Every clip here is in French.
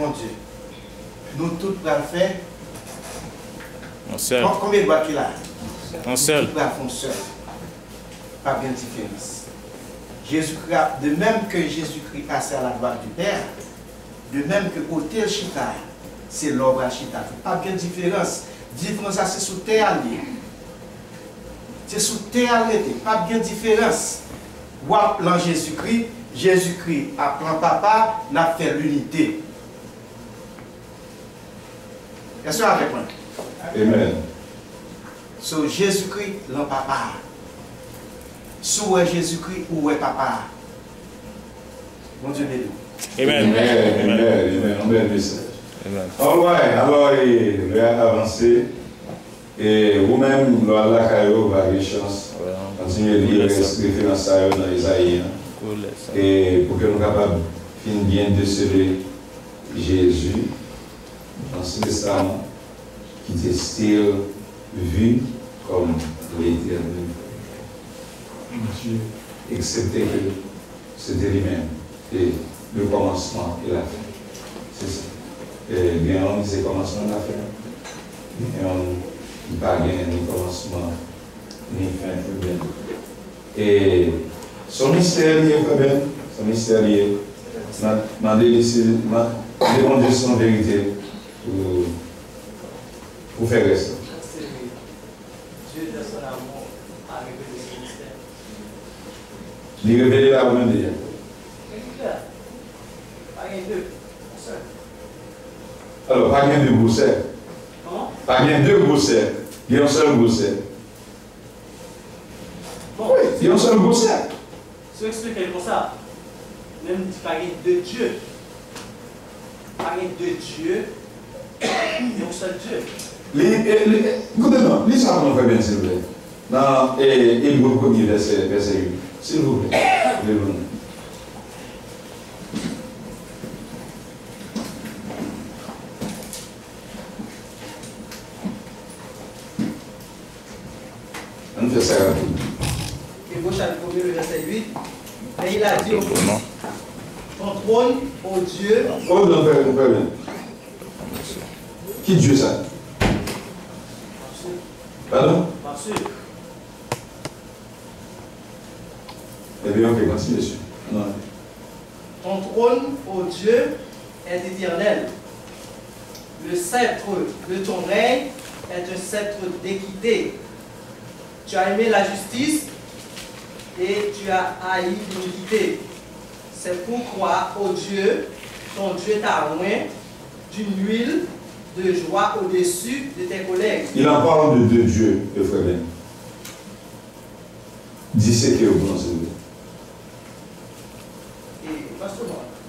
bon Dieu, nous tous pour le faire. Un seul. Combien de boîtes qu'il a? Un seul. Nous tous pour le seul. Pas bien de différence. Jésus-Christ, de même que Jésus-Christ passe à la droite du Père, de même que côté Chita, c'est l'ombre à Chita. Pas bien de différence. Différence, c'est sous terre lié. C'est sous terre lié. Pas bien de différence. Ou appelant Jésus-Christ, Jésus-Christ appelant papa, n'a fait l'unité. Est-ce que vous avez compris? Amen. So Jésus-Christ, l'en papa. Sous Jésus-Christ ou papa. Mon Dieu béni. Amen. Amen. All right. Alors, il va avancer. Et vous-même, vous avez chance. Continuez de lire référence à eux dans Isaïe. Et pour que nous soyons capables de bien déceler Jésus dans ce testament qui est still vu comme l'éternel. Dieu, excepté que c'était lui-même, et le commencement et la fin. C'est ça. Et bien, on dit le commencement et la fin. Et on ne pas gagner ni commencement, ni fin. Et son mystère lié, son mystère lié, dans les son vérité pour faire ça. Dieu de son amour a révélé ce mystère. Il révélé la même déjà. Pas rien deux. Alors, pas bien de brousset. Comment? Pas bien deux brousset. Il y a un seul brousset. Bon. Oui, il y a un seul brousset. Si vous expliquez comme ça, même si pas rien deux dieux. Pas rien deux dieux. Il y a un seul Dieu. Écoutez-moi, lisez ça pour nous faire bien, s'il vous plaît. Dans Hébreux 1er, verset 8. S'il vous plaît. On fait ça rapide. Hébreux chapitre 1er, le verset 8. Et il a dit au Fils, ton trône, ô Dieu. Oh, non, on fait bien. Qui Dieu ça? Pardon? Parce que Eh bien, ok, continue dessus. Non. ton trône, ô Dieu, est éternel. Le sceptre de ton règne est un sceptre d'équité. Tu as aimé la justice et tu as haï l'iniquité. C'est pourquoi, ô Dieu, ton Dieu t'a oint d'une huile de joie au-dessus de tes collègues. Il en parle de deux dieux, le frère Ben. Disséquez au bon, s'il vous plaît. Et pasteur,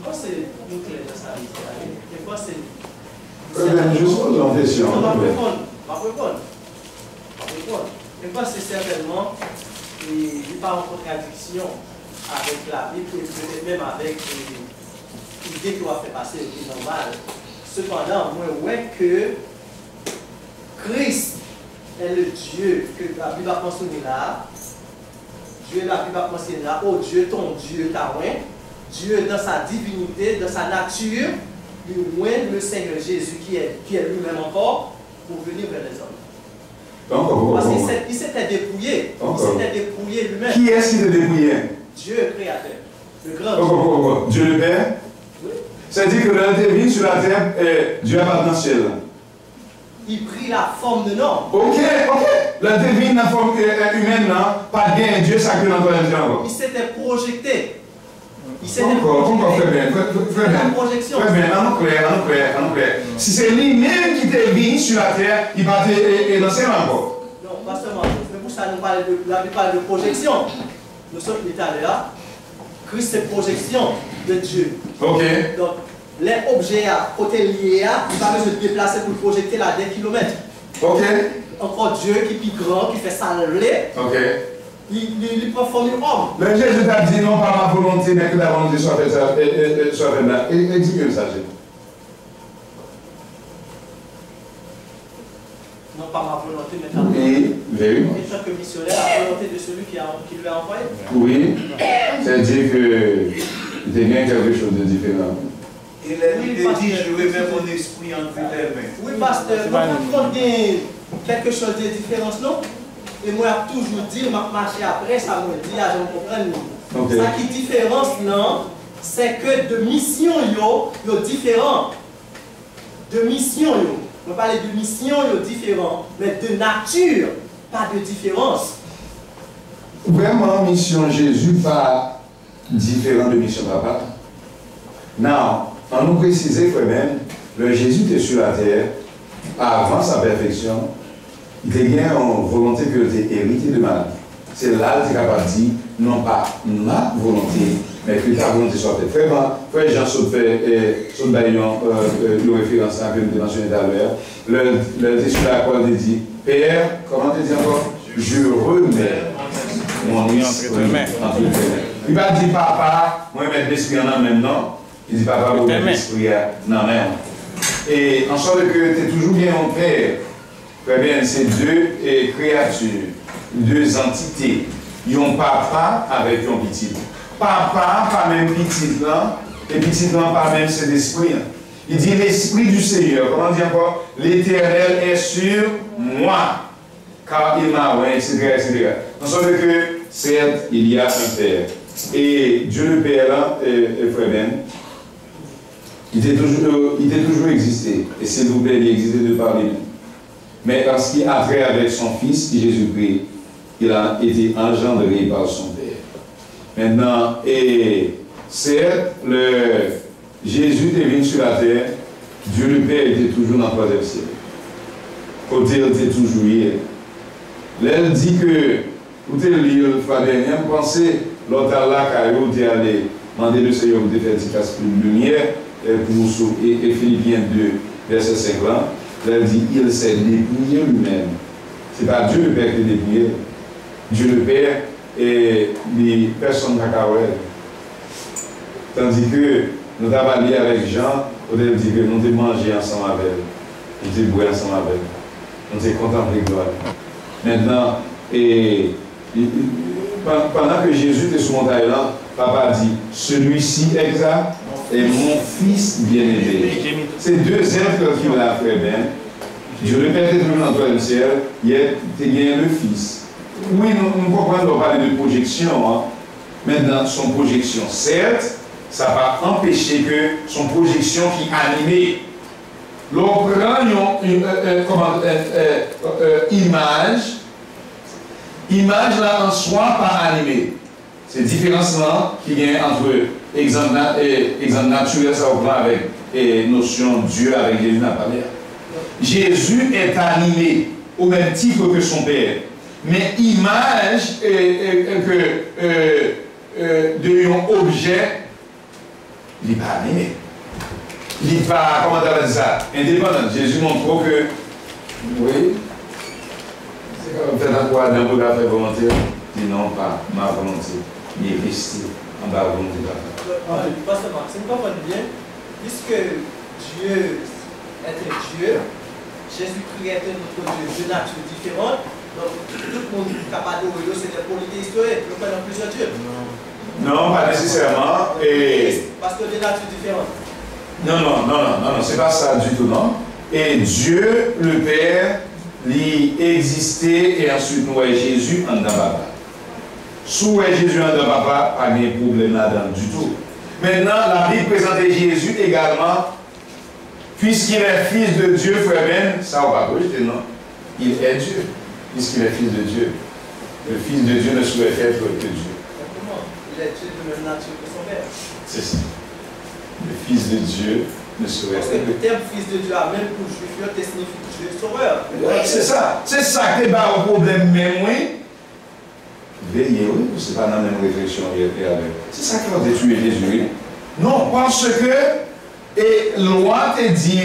moi c'est une clé de ça. Et moi c'est. Frère Ben, je pose en question. On va répondre. Et moi c'est certainement, il n'est pas en contradiction avec la Bible, peut-être même avec l'idée qu'on va faire passer qui est normale. Cependant, moi, ouais que Christ est le Dieu que la Bible a mentionné là. Dieu, la Bible a mentionné là. Oh Dieu, ton Dieu, ta oint. Dieu, dans sa divinité, dans sa nature, il oint le Seigneur Jésus qui est lui-même encore pour venir vers les hommes. Parce qu'il s'était dépouillé. Il s'était dépouillé lui-même. Qui est-ce qui s'est dépouillé? Dieu, créateur. Le grand Dieu. Dieu le Père? Oui. C'est-à-dire que l'un est venu sur la terre et Dieu a pas dans le ciel. Il prit la forme de homme. Ok. L'un est venu dans la forme humaine, pas bien, Dieu sacré dans le ciel. Il s'était projeté. Il s'était Encore, très bien. projection. Très bien, en clair. Si c'est lui-même qui était venu sur la terre, il va être dans le ciel encore. Non, pas seulement. Mais pour ça, nous parlons de projection. Nous sommes l'État là. Christ, c'est projection de Dieu. Ok. Donc, les objets à côté liés, il va se déplacer pour projeter là des kilomètres. Ok. Encore Dieu qui est plus grand, qui fait salver. Ok. Il prend forme d'homme. Mais Jésus t'a dit non par ma volonté, mais que ta volonté soit faite là. Et dis-moi ça, Jésus. Non pas ma volonté, mais ta volonté. Oui. En tant que missionnaire, la volonté de celui qui lui a envoyé. Oui. C'est-à-dire que il y a quelque chose de différent. Il dit, je remets mon esprit entre tes mains. Oui, pasteur, quand il y a quelque chose de différent, non? Et moi, j'ai toujours dit, je marche après, ça me dit, je comprends. Okay. Ça qui est différence, non, c'est que de mission, yo différent. De mission, on parle de mission, yo différent. Mais de nature, pas de différence. Vraiment, mission Jésus, pas différent de mission papa. Non, on nous précisait quand même, le Jésus était sur la terre, avant sa perfection, il a une volonté que tu hérité de ma vie. C'est là que tu es capable de dire, non pas ma volonté, mais que ta volonté soit faite. Vraiment, frère Jean Sautefait, une référence à que nous mentionné tout à l'heure, le sur la croix, il dit, Père, comment tu dis encore? Je remets mon esprit entre tes mains. Il ne va pas dire, papa, moi je mets l'esprit en même non. Il dit, papa, vous mettez l'esprit en même. Et en sorte que tu es toujours bien mon père. Très bien, c'est deux créatures, deux entités. Ils ont papa avec un petit. Papa, pas même petit là, et petit là, pas même cet esprit. Il dit l'esprit du Seigneur. Comment dire encore? L'Éternel est sur moi, car il m'a oint, etc., etc. En sorte que, certes, il y a un Père. Et Dieu le Père là, frère Ben, il était toujours existé. Et s'il vous plaît, il existait de par lui-même. Mais parce qu'il a trait avec son Fils, Jésus-Christ, il a été engendré par son Père. Maintenant, et certes, Jésus est venu sur la terre, Dieu le Père était toujours dans le troisième ciel. Côté, il était toujours hier. Là, elle dit que, vous avez lu le fois dernier, pensez, l'autre là, quand vous est allé demander le Seigneur de faire une casse de lumière, et Philippiens 2, verset 50, elle dit, il s'est dépouillé lui-même. Ce n'est pas Dieu le Père qui est dépouillé. Dieu le Père et les personnes à Kawel. Tandis que nous avons lié avec Jean, on a dit que nous avons mangé ensemble avec elle. Nous avons boire ensemble avec elle. Nous avons contemplé gloire. Maintenant, et pendant que Jésus était sur mon montagne là, papa dit, celui-ci exact est mon fils bien-aimé. C'est deux êtres qui l'a fait bien. Dieu le Père est toujours dans le troisième ciel, il est bien le Fils. Oui, nous comprenons parler de projection. Hein. Maintenant, son projection, certes, ça va empêcher que son projection qui est animée. L'on prend image là en soi pas animée. C'est différence là qui vient entre exemple naturel, ça va avec notion Dieu avec Jésus n'a pas l'air. Jésus est animé au même titre que son Père. Mais image de un objet, il n'est pas animé. Il n'est pas, comment on dit ça, indépendant. Jésus montre que, oui, c'est comme faire la croix d'un peu d'affaire volontaire. Il dit non, pas ma volonté, il est resté en bas volonté d'affaire. Pasteur Marc, si vous comprenez bien, puisque Dieu est un Dieu, Jésus-Christ est notre Dieu de nature différente, donc tout le monde est capable de dire c'est des polythéistes historiques, nous prenons plusieurs dieux. Non, pas nécessairement. Parce que des natures différentes. Non, c'est pas ça du tout, non. Et Dieu, le Père, lui existait et ensuite nous voyons Jésus en dedans papa. Sous Jésus en dedans papa, pas de problème là-dedans du tout. Maintenant, la Bible présentait Jésus également, puisqu'il est fils de Dieu, frère Ben, ça on va pas rejeter, non. Il est Dieu, puisqu'il est fils de Dieu. Le fils de Dieu ne saurait être que Dieu. Comment? Il est Dieu de même nature que son Père. C'est ça. Le fils de Dieu ne saurait être. Parce que le terme fils de Dieu, même pour juif, te signifie Dieu sauveur. C'est ça. C'est ça qui est le problème, même oui. Veillez, oui, c'est pas dans la même réflexion avec. C'est ça qui va détruire Jésus. Non, parce que et loi te dit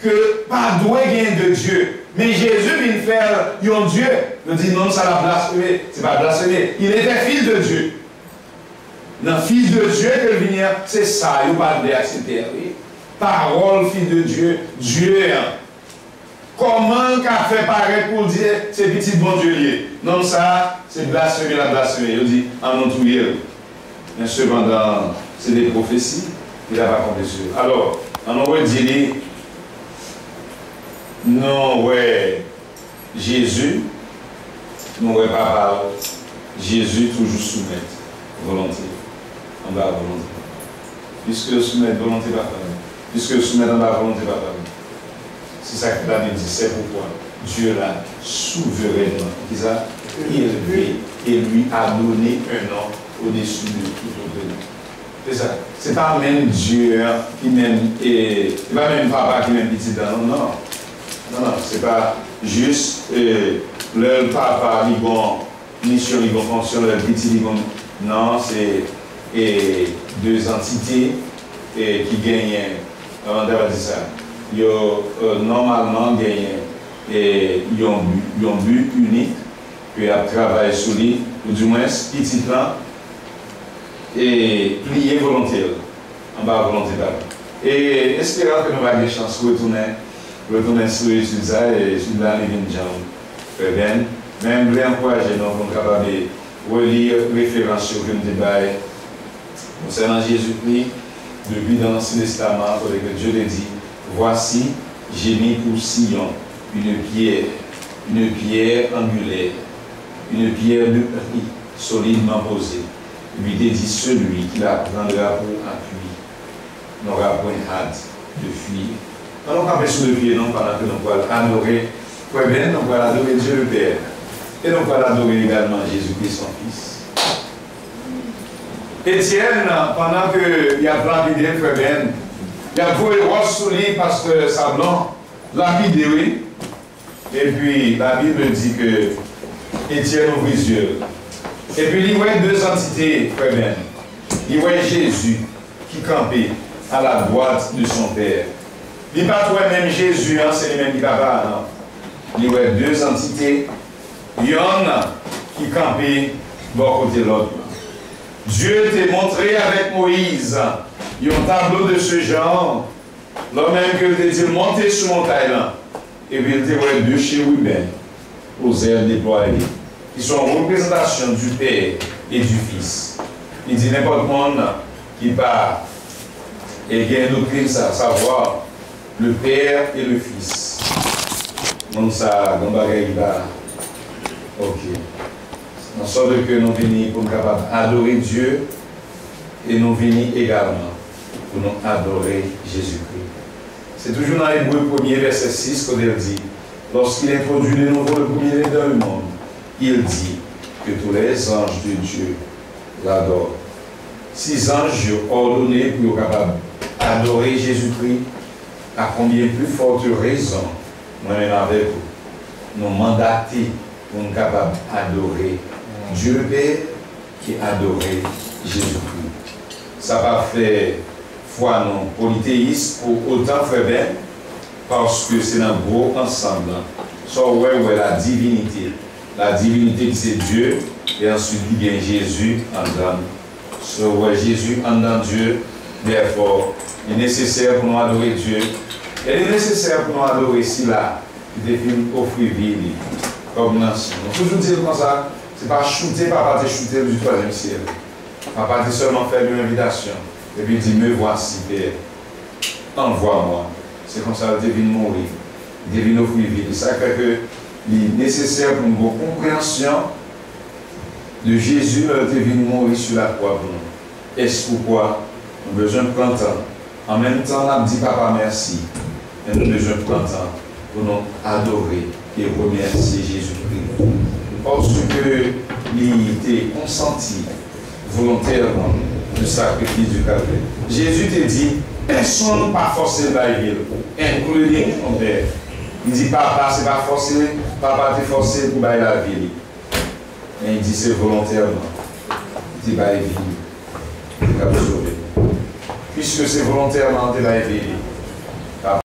que pas doué gain de Dieu. Mais Jésus vient faire un Dieu. Il dit non, ça l'a blasphémé. C'est pas blasphémé. Il était fils de Dieu. Non, fils de Dieu que vient, c'est ça, il parle d'accepter. Parole, fils de Dieu, Dieu. Comment qu'a fait paraître pour dire c'est petit bon Dieu lié? Non, ça, c'est blasphémé, la blasphémé. Il dit en notre. Mais cependant, c'est des prophéties. il n'a pas compté sur eux. Alors, on aurait dit, non, ouais, Jésus, nous ouais, papa, Jésus toujours soumettre volonté, en bas volonté. Puisque soumettre volonté papa, puisque soumettre en bas volonté papa. C'est ça que la Bible dit, c'est pourquoi Dieu l'a souverainement élevé et lui a donné un nom au-dessus de tout autre nom. C'est ça. C'est pas même Dieu qui m'aime et c'est pas même papa qui m'aime petit dans non. Non, c'est pas juste le papa, il bon mission, il bon fonction, le petit, il bon. Non, c'est deux entités qui gagnent. On va dire ça. Ils normalement gagnent et ils ont un but unique, puis ils travaillent sur lui, ou du moins petit plan, et plier volontaire, en bas volonté. Et espérons que nous avons des chances de retourner sur ça et sur la living jam. Même les encourager, nous sommes capables de relire référence sur le débat concernant Jésus-Christ, depuis dans l'Ancien Testament, que Dieu l'a dit. Voici, j'ai mis pour Sion une pierre angulaire, une pierre de prix solidement posée. Lui dit celui qui la prendra pour appui n'aura point hâte de fuir. Alors, on va sur le pied, non, pendant que nous allons adorer, nous allons adorer Dieu le Père. Et nous allons adorer également Jésus-Christ, son Fils. Étienne, pendant qu'il y a lapidé, frère Ben, il a voué rose sous lui parce que ça blanc, lapidé, oui. Et puis la Bible dit que Étienne ouvrit les yeux. Et puis il voit deux entités, frère Ben. Il voit Jésus qui campait à la droite de son Père. Il n'est pas toi même Jésus, hein, c'est lui-même qui papa, non. Il voit deux entités. Il y en a qui campaient d'un côté de l'autre. Dieu t'a montré avec Moïse un tableau de ce genre, là même que tu dit monter sur montagne là, et puis il te deux chérubins aux ailes déployées, qui sont en représentation du Père et du Fils. Il dit n'importe monde qui part et qui a une doctrine, ça, savoir le Père et le Fils. Donc ça, dans le ok. En sorte que nous venons pour nous capables d'adorer Dieu et nous venons également pour nous adorer Jésus-Christ. C'est toujours dans l'Hébreu 1er, verset 6, qu'on dit, lorsqu'il introduit de nouveau le premier dans le monde, il dit que tous les anges de Dieu l'adorent. 6 anges ordonnés pour être capables d'adorer Jésus-Christ, à combien plus forte raison, moi-même avec vous, nous mandater pour nous capables d'adorer Dieu le Père qui adorait Jésus-Christ. Ça va faire foi non polythéiste pour autant frère parce que c'est un gros ensemble. Soit ouais la divinité. La divinité c'est Dieu et ensuite il vient Jésus en dans. Soit ouais Jésus en dans Dieu. Therefore, il est nécessaire pour nous adorer Dieu. Il est nécessaire pour nous adorer si là, il devient offrir vie comme nation. On toujours dire comme ça. Ce n'est pas shooter, papa te shooter du 3e ciel. Papa te seulement faire une invitation. Et puis il dit, me voici, Père. Envoie-moi. C'est comme ça qu'il devine mourir. Il devine offrir vie. Et ça fait que il est nécessaire pour une compréhension de Jésus, il devine mourir sur la croix pour nous. Est-ce pourquoi nous avons besoin de prendre temps. En même temps, on a dit, papa, merci. Et nous avons besoin de prendre temps pour nous adorer et remercier Jésus-Christ. Parce qu'il était consenti volontairement du sacrifice du Calvaire. Jésus te dit, personne n'est pas forcé de la ville, inclus ton père. Il dit, papa, c'est pas forcé, papa t'es forcé pour bailler la ville. Et il dit, c'est volontairement. Il dit, bailler la ville. Puisque c'est volontairement de la ville.